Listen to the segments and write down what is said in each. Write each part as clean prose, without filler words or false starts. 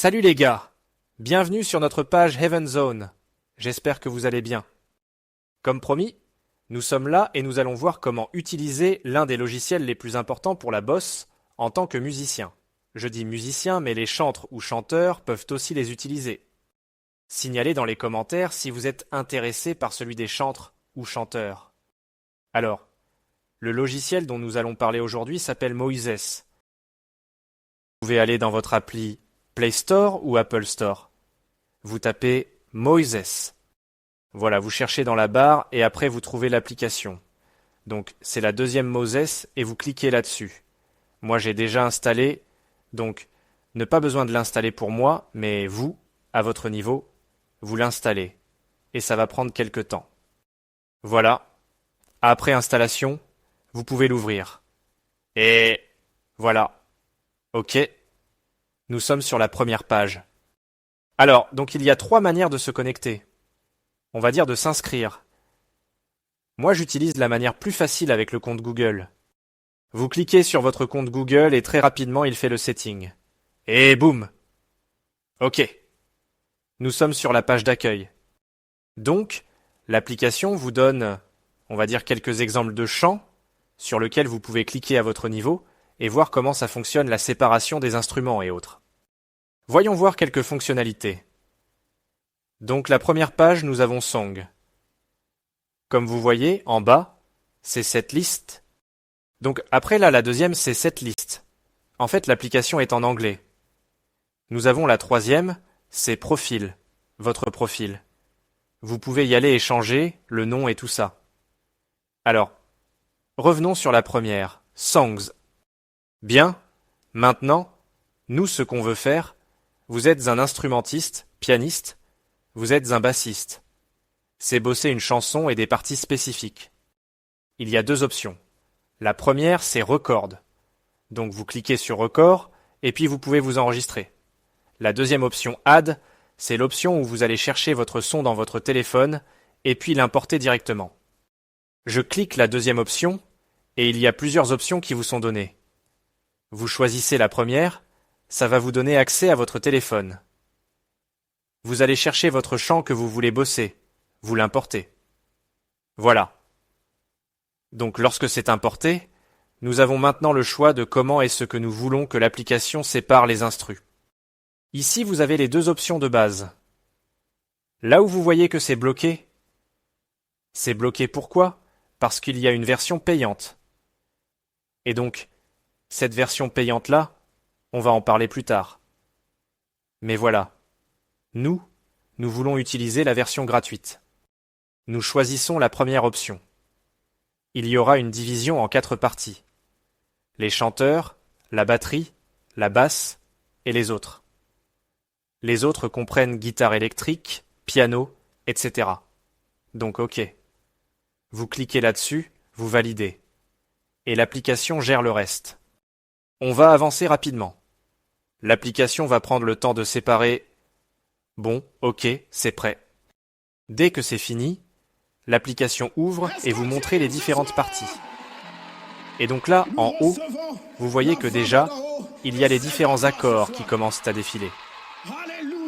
Salut les gars, bienvenue sur notre page Heaven Zone. J'espère que vous allez bien. Comme promis, nous sommes là et nous allons voir comment utiliser l'un des logiciels les plus importants pour la bosse en tant que musicien. Je dis musicien, mais les chantres ou chanteurs peuvent aussi les utiliser. Signalez dans les commentaires si vous êtes intéressé par celui des chantres ou chanteurs. Alors, le logiciel dont nous allons parler aujourd'hui s'appelle Moises. Vous pouvez aller dans votre appli Play Store ou Apple Store. Vous tapez Moises. Voilà, vous cherchez dans la barre et après vous trouvez l'application. Donc c'est la deuxième Moses et vous cliquez là-dessus. Moi j'ai déjà installé, donc ne pas besoin de l'installer pour moi, mais vous, à votre niveau, vous l'installez. Et ça va prendre quelques temps. Voilà. Après installation, vous pouvez l'ouvrir. Et voilà. OK. Nous sommes sur la première page. Alors, donc il y a 3 manières de se connecter. On va dire de s'inscrire. Moi j'utilise la manière plus facile avec le compte Google. Vous cliquez sur votre compte Google et très rapidement il fait le setting. Et boum! OK. Nous sommes sur la page d'accueil. Donc, l'application vous donne, on va dire quelques exemples de chants sur lesquels vous pouvez cliquer à votre niveau et voir comment ça fonctionne la séparation des instruments et autres. Voyons voir quelques fonctionnalités. Donc la première page, nous avons Song. Comme vous voyez, en bas, c'est cette liste. Donc après là, la deuxième, c'est cette liste. En fait, l'application est en anglais. Nous avons la troisième, c'est Profil, votre profil. Vous pouvez y aller et changer le nom et tout ça. Alors, revenons sur la première, Songs. Bien, maintenant, nous ce qu'on veut faire, vous êtes un instrumentiste, pianiste, vous êtes un bassiste. C'est bosser une chanson et des parties spécifiques. Il y a 2 options. La première, c'est Record. Donc vous cliquez sur Record et puis vous pouvez vous enregistrer. La deuxième option Add, c'est l'option où vous allez chercher votre son dans votre téléphone et puis l'importer directement. Je clique la deuxième option et il y a plusieurs options qui vous sont données. Vous choisissez la première, ça va vous donner accès à votre téléphone. Vous allez chercher votre chant que vous voulez bosser, vous l'importez. Voilà. Donc lorsque c'est importé, nous avons maintenant le choix de comment est-ce que nous voulons que l'application sépare les instrus. Ici vous avez les 2 options de base. Là où vous voyez que c'est bloqué pourquoi? Parce qu'il y a une version payante. Et donc, cette version payante-là, on va en parler plus tard. Mais voilà. Nous voulons utiliser la version gratuite. Nous choisissons la première option. Il y aura une division en 4 parties. Les chanteurs, la batterie, la basse et les autres. Les autres comprennent guitare électrique, piano, etc. Donc OK. Vous cliquez là-dessus, vous validez. Et l'application gère le reste. On va avancer rapidement. L'application va prendre le temps de séparer. Bon, OK, c'est prêt. Dès que c'est fini, l'application ouvre et vous montre les différentes parties. Et donc là, en haut, vous voyez que déjà, il y a les différents accords qui commencent à défiler.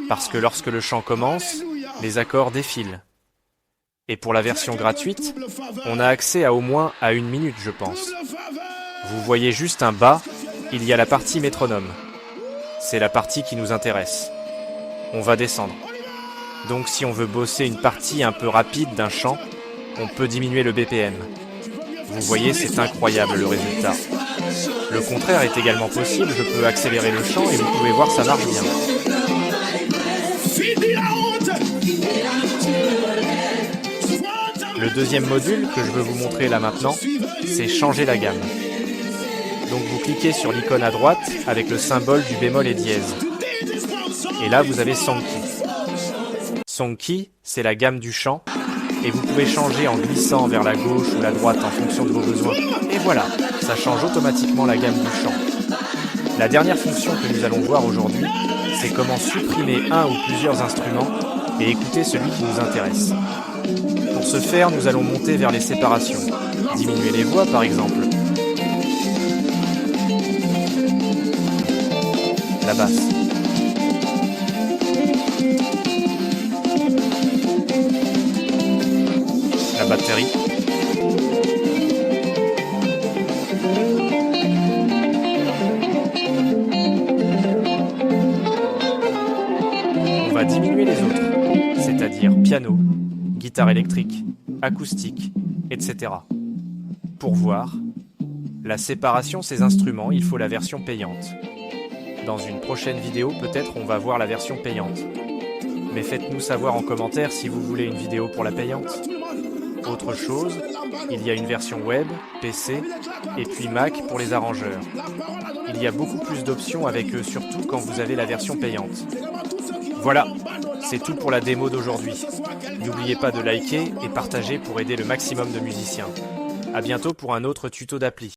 Parce que lorsque le chant commence, les accords défilent. Et pour la version gratuite, on a accès à au moins à 1 minute, je pense. Vous voyez juste un bas, il y a la partie métronome. C'est la partie qui nous intéresse. On va descendre. Donc si on veut bosser une partie un peu rapide d'un chant, on peut diminuer le BPM. Vous voyez, c'est incroyable le résultat. Le contraire est également possible, je peux accélérer le chant et vous pouvez voir ça marche bien. Le deuxième module que je veux vous montrer là maintenant, c'est changer la gamme. Donc vous cliquez sur l'icône à droite avec le symbole du bémol et dièse. Et là vous avez Song Key. Song Key, c'est la gamme du chant, et vous pouvez changer en glissant vers la gauche ou la droite en fonction de vos besoins. Et voilà, ça change automatiquement la gamme du chant. La dernière fonction que nous allons voir aujourd'hui, c'est comment supprimer un ou plusieurs instruments et écouter celui qui nous intéresse. Pour ce faire, nous allons monter vers les séparations. Diminuer les voix par exemple. La basse. batterie. On va diminuer les autres, c'est-à-dire piano, guitare électrique, acoustique, etc. Pour voir la séparation ces instruments, il faut la version payante. Dans une prochaine vidéo, peut-être on va voir la version payante. Mais faites-nous savoir en commentaire si vous voulez une vidéo pour la payante. Autre chose, il y a une version web, PC et puis Mac pour les arrangeurs. Il y a beaucoup plus d'options avec eux, surtout quand vous avez la version payante. Voilà, c'est tout pour la démo d'aujourd'hui. N'oubliez pas de liker et partager pour aider le maximum de musiciens. À bientôt pour un autre tuto d'appli.